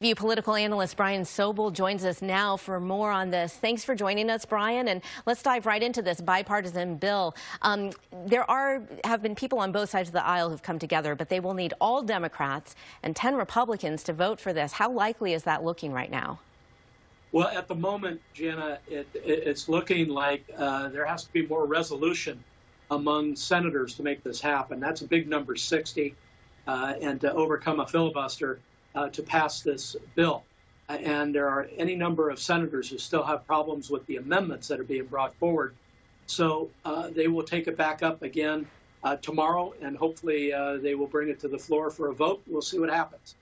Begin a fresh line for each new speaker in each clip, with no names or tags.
View political analyst Brian Sobel joins us now for more on this. Thanks for joining us, Brian. And let's dive right into this bipartisan bill. There have been people on both sides of the aisle who've come together, but they will need all Democrats and 10 Republicans to vote for this. How likely is that looking right now?
Well, at the moment, Jana, it's looking like there has to be more resolution among senators to make this happen. That's a big number, 60, and to overcome a filibuster to pass this bill. And there are any number of senators who still have problems with the amendments that are being brought forward. So they will take it back up again tomorrow, and hopefully they will bring it to the floor for a vote. We'll see what happens.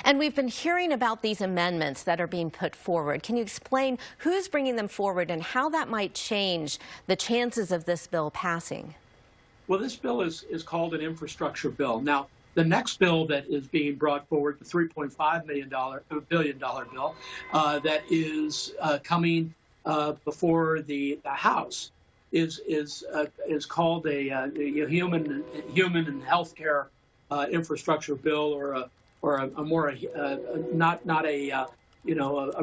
And we've been hearing about these amendments that are being put forward. Can you explain who's bringing them forward and how that might change the chances of this bill passing?
Well, this bill is called an infrastructure bill. Now, the next bill that is being brought forward, the $3.5 billion bill, that is coming before the House, is called a human and healthcare infrastructure bill, or a more not a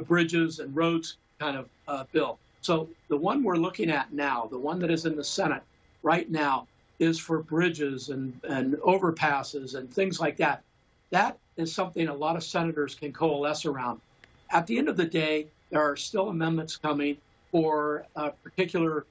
bridges and roads kind of bill. So the one we're looking at now, the one that is in the Senate right now, is for bridges and overpasses and things like that. That is something a lot of senators can coalesce around. At the end of the day, there are still amendments coming for particular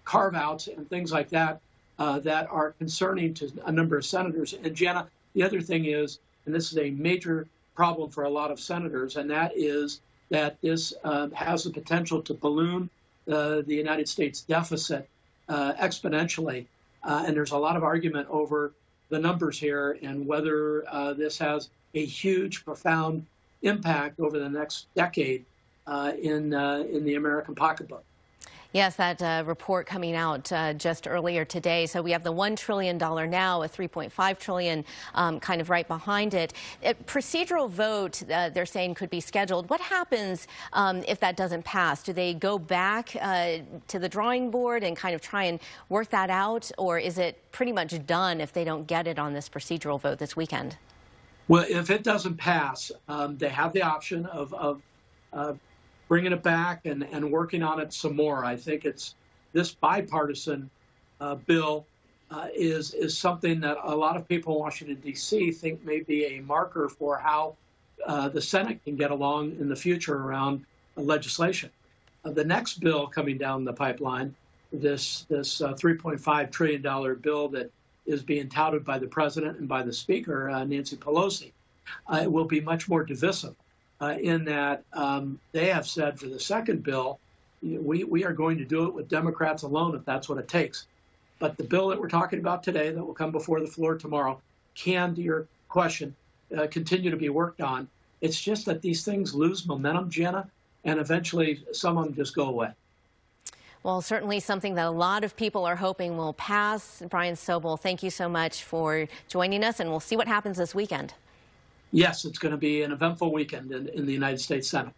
carve-outs and things like that that are concerning to a number of senators. And Jana, the other thing is, and this is a major problem for a lot of senators, and that is that this has the potential to balloon the United States deficit exponentially. And there's a lot of argument over the numbers here and whether this has a huge, profound impact over the next decade in the American pocketbook.
Yes, that report coming out just earlier today. So we have the $1 trillion now, a $3.5 trillion kind of right behind it. A procedural vote, they're saying, could be scheduled. What happens if that doesn't pass? Do they go back to the drawing board and kind of try and work that out? Or is it pretty much done if they don't get it on this procedural vote this weekend?
Well, if it doesn't pass, they have the option of bringing it back and working on it some more. I think it's this bipartisan bill is something that a lot of people in Washington, D.C. think may be a marker for how the Senate can get along in the future around legislation. The next bill coming down the pipeline, this $3.5 trillion bill that is being touted by the president and by the speaker, Nancy Pelosi, it will be much more divisive. In that they have said for the second bill, we are going to do it with Democrats alone if that's what it takes. But the bill that we're talking about today that will come before the floor tomorrow can, to your question, continue to be worked on. It's just that these things lose momentum, Jana, and eventually some of them just go away.
Well, certainly something that a lot of people are hoping will pass. Brian Sobel, thank you so much for joining us, and we'll see what happens this weekend.
Yes, it's going to be an eventful weekend in the United States Senate.